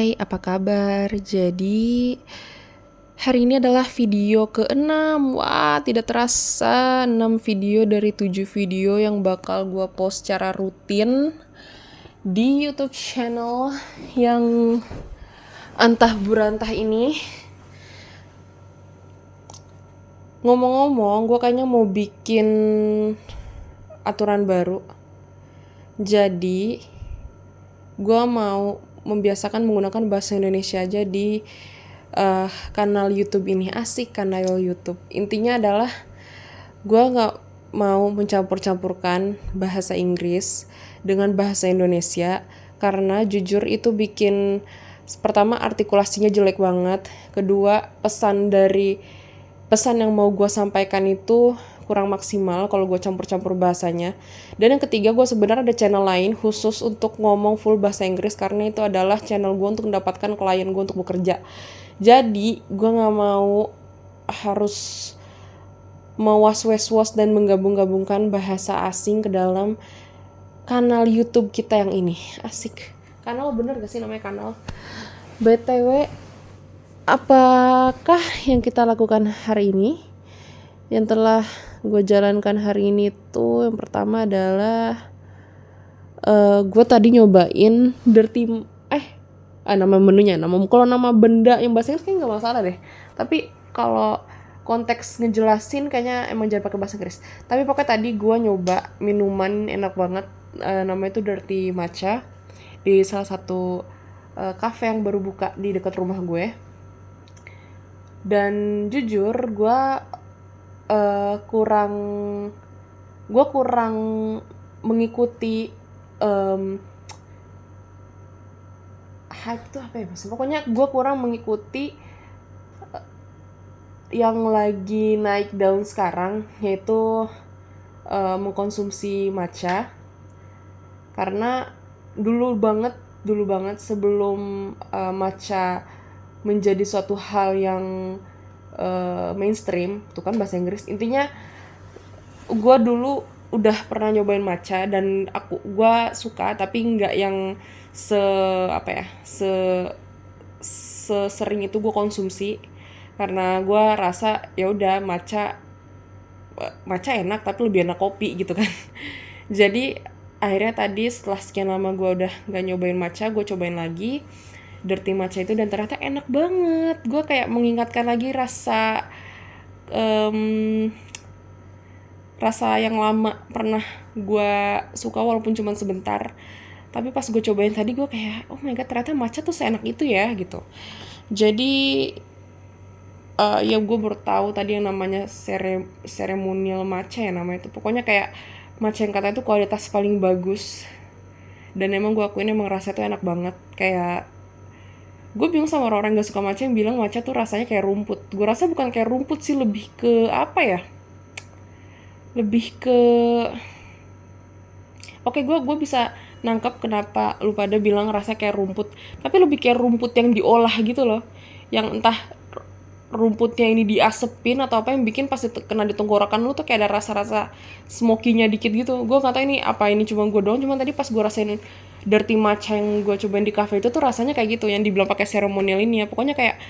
Hai, apa kabar? Jadi, hari ini adalah video ke-6. Wah, tidak terasa 6 video dari 7 video yang bakal gue post secara rutin di YouTube channel yang antah berantah ini. Ngomong-ngomong, gue kayaknya mau bikin aturan baru. Jadi, gue mau membiasakan menggunakan bahasa Indonesia aja di kanal YouTube ini. Asik kanal YouTube. Intinya adalah gue nggak mau mencampur-campurkan bahasa Inggris dengan bahasa Indonesia karena jujur itu bikin pertama artikulasinya jelek banget, kedua pesan yang mau gue sampaikan itu kurang maksimal kalau gue campur-campur bahasanya. Dan yang ketiga, gue sebenarnya ada channel lain khusus untuk ngomong full bahasa Inggris karena itu adalah channel gue untuk mendapatkan klien gue untuk bekerja. Jadi gue gak mau harus mewas-was dan menggabung-gabungkan bahasa asing ke dalam kanal YouTube kita yang ini. Asik. Kanal bener gak sih namanya kanal? BTW, apakah yang kita lakukan hari ini? Yang telah gue jalankan hari ini tuh yang pertama adalah gue tadi nyobain nama menunya, kalau nama benda yang bahasa Inggris kayaknya nggak masalah deh, tapi kalau konteks ngejelasin kayaknya emang jangan pakai bahasa Inggris. Tapi pokoknya tadi gue nyoba minuman enak banget, namanya itu Dirty Matcha di salah satu cafe yang baru buka di dekat rumah gue. Dan jujur gue kurang mengikuti hype tuh apa ya mas? Pokoknya gue kurang mengikuti yang lagi naik daun sekarang, yaitu mengkonsumsi matcha. Karena dulu banget sebelum matcha menjadi suatu hal yang mainstream, tuh kan bahasa Inggris. Intinya gue dulu udah pernah nyobain matcha dan gue suka, tapi nggak yang sering itu gue konsumsi karena gue rasa ya udah matcha enak tapi lebih enak kopi gitu kan. Jadi akhirnya tadi setelah sekian lama gue udah nggak nyobain matcha, gue cobain lagi Dirty Matcha itu dan ternyata enak banget. Gue kayak mengingatkan lagi rasa yang lama pernah gue suka walaupun cuma sebentar. Tapi pas gue cobain tadi gue kayak oh my god, ternyata matcha tuh seenak itu ya gitu. Jadi ya gue baru tahu tadi yang namanya ceremonial matcha ya namanya itu. Pokoknya kayak matcha yang katanya itu kualitas paling bagus. Dan emang gue akuin emang rasanya tuh enak banget. Kayak gue bingung sama orang-orang gak suka matcha yang bilang matcha tuh rasanya kayak rumput. Gue rasa bukan kayak rumput sih, lebih ke apa ya? Lebih ke gue bisa nangkep kenapa lu pada bilang rasanya kayak rumput, tapi lebih kayak rumput yang diolah gitu loh, yang entah rumputnya ini diasepin atau apa yang bikin pas kena di tenggorokan lu tuh kayak ada rasa-rasa smoky-nya dikit gitu. Gue gak tau ini apa, ini cuma gue doang, cuman tadi pas gue rasain Dirty Matcha yang gue cobain di cafe itu tuh rasanya kayak gitu, yang dibilang pakai ceremonial ini ya. Pokoknya kayak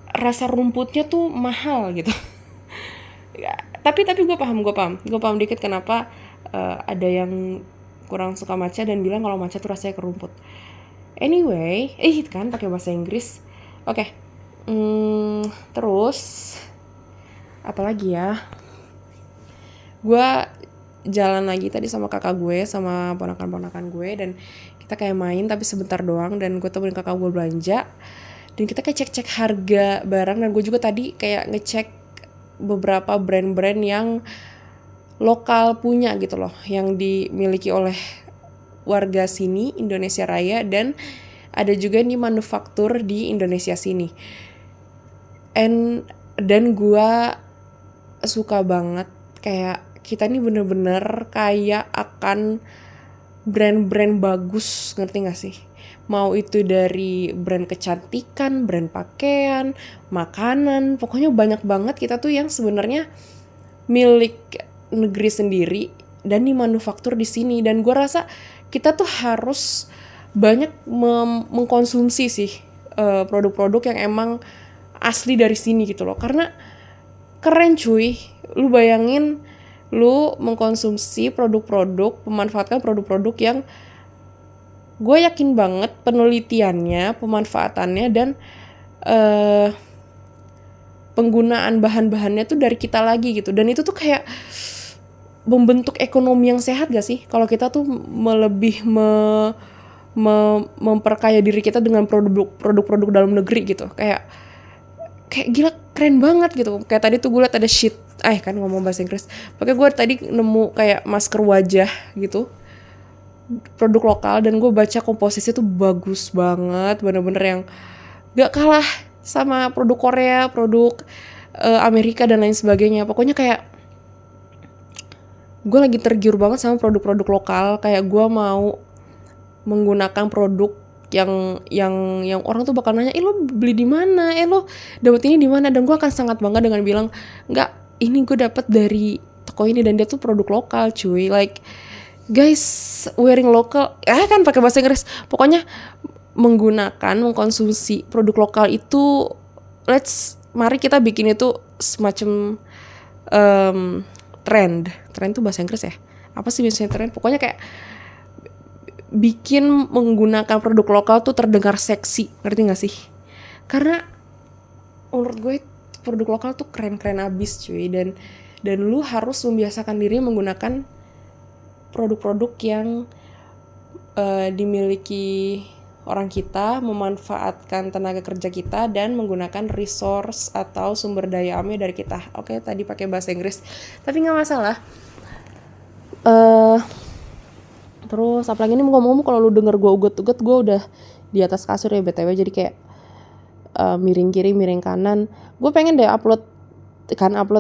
rasa rumputnya tuh mahal gitu. tapi gue paham dikit kenapa ada yang kurang suka matcha dan bilang kalau matcha tuh rasanya kerumput. Anyway, kan pakai bahasa Inggris. Oke. Terus apalagi ya? Gue jalan lagi tadi sama kakak gue, sama ponakan-ponakan gue, dan kita kayak main tapi sebentar doang, dan gue temenin kakak gue belanja dan kita kayak cek-cek harga barang. Dan gue juga tadi kayak ngecek beberapa brand-brand yang lokal punya gitu loh, yang dimiliki oleh warga sini, Indonesia Raya, dan ada juga nih manufaktur di Indonesia sini. Dan gue suka banget kayak kita nih bener-bener kayak akan brand-brand bagus, ngerti gak sih? Mau itu dari brand kecantikan, brand pakaian, makanan, pokoknya banyak banget kita tuh yang sebenarnya milik negeri sendiri dan dimanufaktur di sini. Dan gue rasa kita tuh harus banyak mengkonsumsi sih produk-produk yang emang asli dari sini gitu loh. Karena keren cuy, lu bayangin lu mengkonsumsi produk-produk, memanfaatkan produk-produk yang gue yakin banget penelitiannya, pemanfaatannya, dan penggunaan bahan-bahannya tuh dari kita lagi gitu. Dan itu tuh kayak membentuk ekonomi yang sehat gak sih? Kalau kita tuh memperkaya diri kita dengan produk-produk dalam negeri gitu. Kayak gila, keren banget gitu. Kayak tadi tuh gue liat ada shit, kan ngomong bahasa Inggris. Pokoknya gue tadi nemu kayak masker wajah gitu, produk lokal, dan gue baca komposisinya tuh bagus banget, bener-bener yang gak kalah sama produk Korea, produk Amerika dan lain sebagainya. Pokoknya kayak gue lagi tergiur banget sama produk-produk lokal. Kayak gue mau menggunakan produk yang orang tuh bakal nanya, lo beli di mana, lo dapet ini di mana, dan gue akan sangat bangga dengan bilang, nggak, ini gue dapet dari toko ini dan dia tuh produk lokal cuy. Like guys, wearing local, kan pakai bahasa Inggris. Pokoknya mengkonsumsi produk lokal itu, mari kita bikin itu semacam trend tuh bahasa Inggris ya, apa sih biasanya trend? Pokoknya kayak bikin menggunakan produk lokal tuh terdengar seksi, ngerti gak sih? Karena menurut gue produk lokal tuh keren-keren abis cuy, dan lu harus membiasakan diri menggunakan produk-produk yang dimiliki orang kita, memanfaatkan tenaga kerja kita, dan menggunakan resource atau sumber daya alamnya dari kita. Oke, tadi pakai bahasa Inggris, tapi nggak masalah. Terus apalagi ini ngomong-ngomong, kalau lu denger gue uget-uget, gue udah di atas kasur ya BTW, jadi kayak miring kiri miring kanan. Gue pengen deh upload,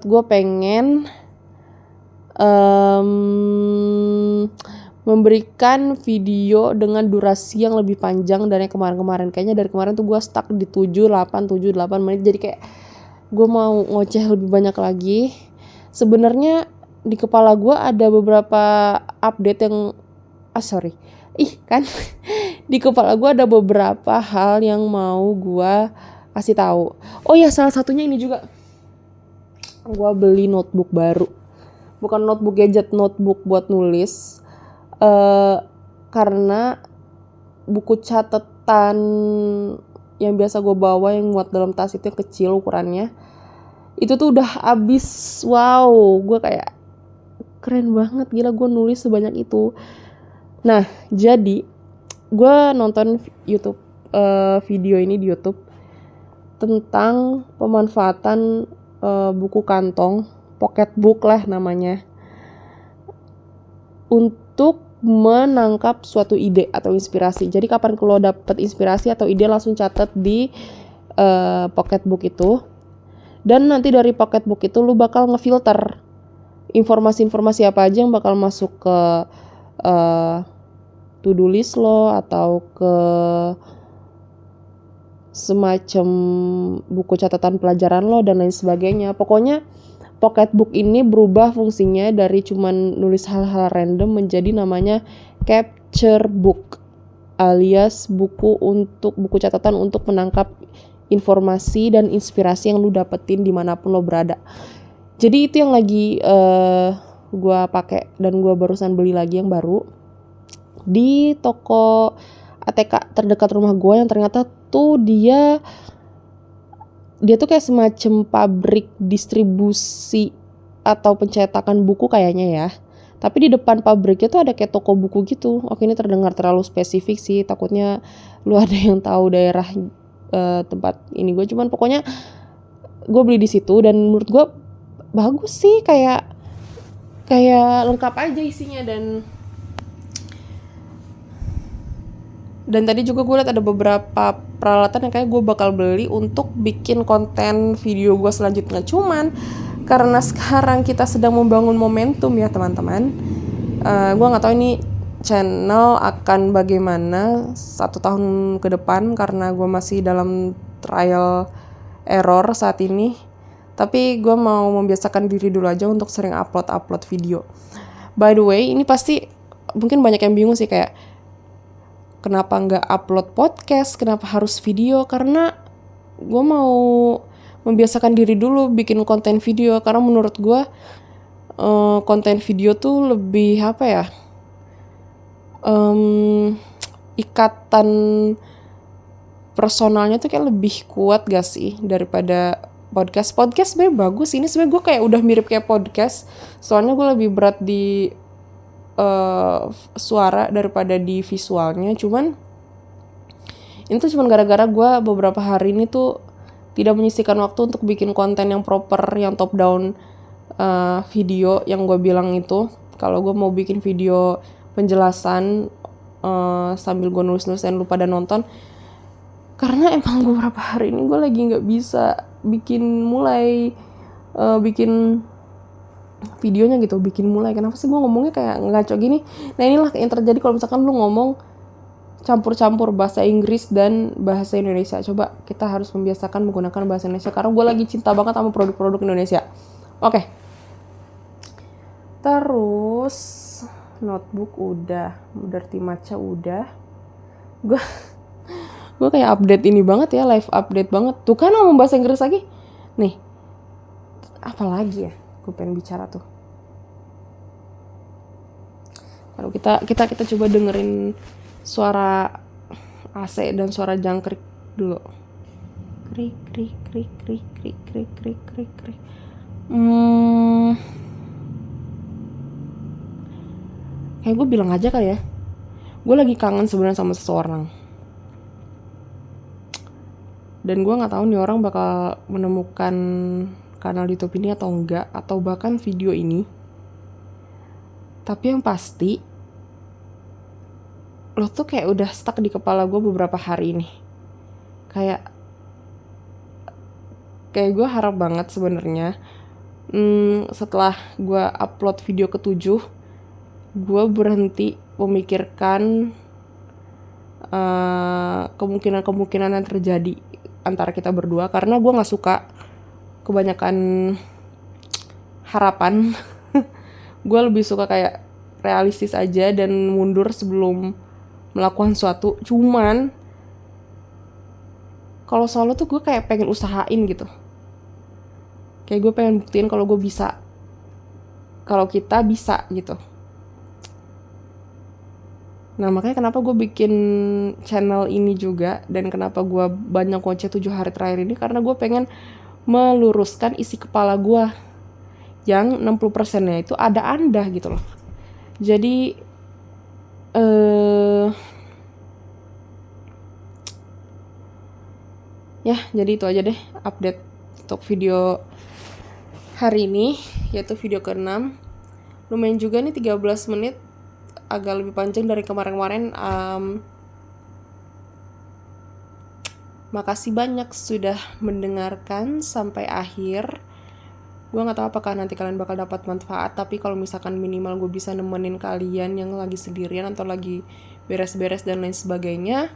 gue pengen memberikan video dengan durasi yang lebih panjang dari kemarin-kemarin. Kayaknya dari kemarin tuh gue stuck di 7-8 menit, jadi kayak gue mau ngoceh lebih banyak lagi. Sebenarnya di kepala gue ada beberapa update yang di kepala gue ada beberapa hal yang mau gue kasih tahu. Oh ya, salah satunya ini juga, gue beli notebook baru, bukan notebook gadget, notebook buat nulis, karena buku catatan yang biasa gue bawa yang muat dalam tas itu yang kecil ukurannya, itu tuh udah habis. Wow, gue kayak keren banget, gila gue nulis sebanyak itu. Nah, jadi gue nonton YouTube, video ini di YouTube tentang pemanfaatan buku kantong, pocketbook lah namanya, untuk menangkap suatu ide atau inspirasi. Jadi kapan kalau dapet inspirasi atau ide, langsung catat di pocketbook itu. Dan nanti dari pocketbook itu lu bakal ngefilter informasi-informasi apa aja yang bakal masuk ke to-do list lo, atau ke semacam buku catatan pelajaran lo, dan lain sebagainya. Pokoknya pocketbook ini berubah fungsinya dari cuman nulis hal-hal random menjadi namanya capture book, alias buku catatan untuk menangkap informasi dan inspirasi yang lu dapetin dimanapun lo berada. Jadi itu yang lagi gue pakai, dan gue barusan beli lagi yang baru di toko ATK terdekat rumah gue, yang ternyata tuh dia tuh kayak semacam pabrik distribusi atau pencetakan buku kayaknya ya. Tapi di depan pabriknya tuh ada kayak toko buku gitu. Oke, ini terdengar terlalu spesifik sih, takutnya lu ada yang tahu daerah tempat ini gue. Cuman pokoknya gue beli di situ, dan menurut gue bagus sih, kayak lengkap aja isinya. Dan tadi juga gue liat ada beberapa peralatan yang kayak gue bakal beli untuk bikin konten video gue selanjutnya. Cuman karena sekarang kita sedang membangun momentum ya teman-teman, gue nggak tahu ini channel akan bagaimana 1 tahun ke depan, karena gue masih dalam trial error saat ini. Tapi gue mau membiasakan diri dulu aja untuk sering upload video. By the way, ini pasti mungkin banyak yang bingung sih, kayak kenapa nggak upload podcast, kenapa harus video, karena gue mau membiasakan diri dulu bikin konten video, karena menurut gue konten video tuh lebih apa ya, ikatan personalnya tuh kayak lebih kuat gak sih daripada podcast. Podcast sebenarnya bagus, ini sebenarnya gue kayak udah mirip kayak podcast, soalnya gue lebih berat di suara daripada di visualnya. Cuman itu cuman gara-gara gue beberapa hari ini tuh tidak menyisihkan waktu untuk bikin konten yang proper, yang top down video yang gue bilang itu. Kalau gue mau bikin video penjelasan sambil gue nulis-nulis dan lupa dan nonton, karena emang beberapa hari ini gue lagi nggak bisa bikin videonya gitu, kenapa sih gue ngomongnya kayak ngaco gini. Nah inilah yang terjadi kalau misalkan lu ngomong campur-campur bahasa Inggris dan bahasa Indonesia. Coba kita harus membiasakan menggunakan bahasa Indonesia, karena gue lagi cinta banget sama produk-produk Indonesia. Oke. Terus notebook udah, Dirty Matcha udah. Gue kayak update ini banget ya, live update banget. Tuh kan ngomong bahasa Inggris lagi. Nih, apa lagi ya? Gue pengen bicara tuh. Kalau kita coba dengerin suara AC dan suara jangkrik dulu. Krik krik krik krik krik krik krik krik krik. Kayak gue bilang aja kali ya. Gue lagi kangen sebenarnya sama seseorang. Dan gue nggak tahu nih orang bakal menemukan kanal YouTube ini atau enggak, atau bahkan video ini. Tapi yang pasti, lo tuh kayak udah stuck di kepala gue beberapa hari ini. Kayak gue harap banget sebenarnya setelah gue upload video ke-7, gue berhenti memikirkan kemungkinan-kemungkinan yang terjadi antara kita berdua, karena gue nggak suka kebanyakan harapan. Gue lebih suka kayak realistis aja dan mundur sebelum melakukan sesuatu. Cuman kalau solo tuh gue kayak pengen usahain gitu, kayak gue pengen buktiin kalau gue bisa, kalau kita bisa gitu. Nah makanya kenapa gue bikin channel ini juga, dan kenapa gue banyak ngoceh 7 hari terakhir ini, karena gue pengen meluruskan isi kepala gue yang 60%-nya itu ada anda gitu loh. Jadi ya jadi itu aja deh update untuk video hari ini, yaitu video ke-6. Lumayan juga nih 13 menit, agak lebih panjang dari kemarin-kemarin. Makasih banyak sudah mendengarkan sampai akhir. Gue gak tahu apakah nanti kalian bakal dapat manfaat, tapi kalau misalkan minimal gue bisa nemenin kalian yang lagi sendirian atau lagi beres-beres dan lain sebagainya,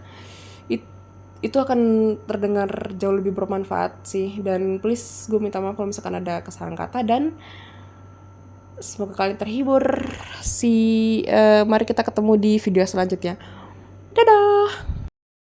itu akan terdengar jauh lebih bermanfaat sih. Dan please gue minta maaf kalau misalkan ada kesalahan kata, dan semoga kalian terhibur. Mari kita ketemu di video selanjutnya. Dadah.